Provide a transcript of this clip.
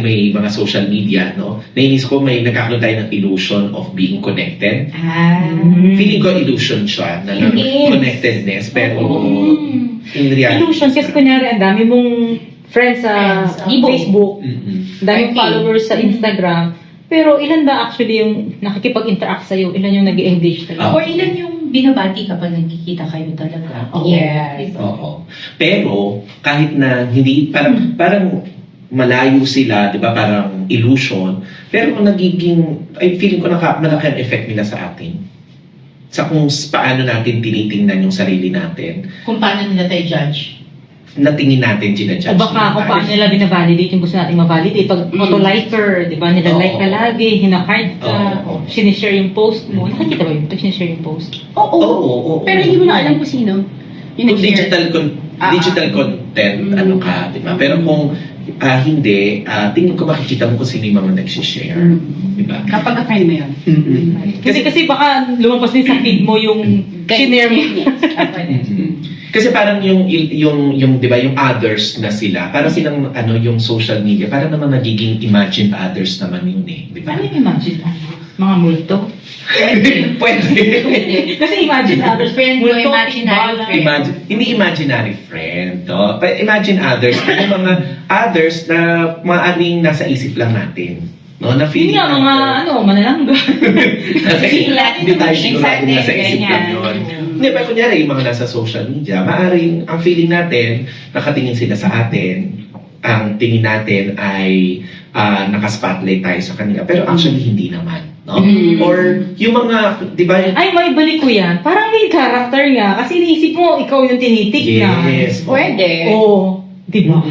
dahil may mga social media, no? Nainis ko may nagkakaroon tayo ng illusion of being connected. Feeling ko illusion siya na ng connectedness, pero in reality, Illusion kasi kunyari ang dami mong friends sa Facebook, daming followers sa Instagram, pero ilan ba actually yung nakikipag-interact sa'yo? Ilan yung nag-engage talaga? Or ilan yung binabati kapag nagkikita kayo talaga? Yes. Oo. Pero kahit na hindi parang malayo sila, 'di ba? Parang illusion, pero nagiging feeling ko malaki ang effect nila sa atin. Sa kung paano natin tinitingnan yung sarili natin, Kung paano nila tayo judge? na tingin natin, ginajudge O baka kung paano nila binavalidate yung gusto natin ma-validate. Pag auto-liker, di ba? Nila-like ka lagi, hina-heart ka, sinishare yung post mo. Nakikita ba yun? Pag sinishare yung post? Oo. Pero hindi mo na alam kung sino. Kung digital content, ano ka, di ba? Pero kung hindi, tingin ko makikita mo kung sino yung mga nagsishare. Di ba? Kapag ka-friend mo yun. Kasi baka lumabas din sa feed mo yung shinare mo. Kasi parang yung 'di ba yung others na sila, para silang yung social media, para naman nagiging imagine others naman yun di ba? Ano yung imagine mga multo? Pwede. Kasi imagine others, Friend mo, multo, imaginary timbala. Hindi imaginary friend, to. But imagine others, yung mga others na maaaring nasa isip lang natin. No, na Yun feeling nga, mga manalangga. Hindi tayo sigurado nasa isip lang yun. Hindi, pero kunyari, yung mga nasa social media, maaaring ang feeling natin, nakatingin sila sa atin, ang tingin natin ay naka-spotlight tayo sa kanila. Pero actually, hindi naman. No? Or yung mga, di ba? Ay, may balik ko yan. Parang may character nga. Kasi iniisip mo, ikaw yung tinitignan. Yes. Pwede. Oo. Di ba?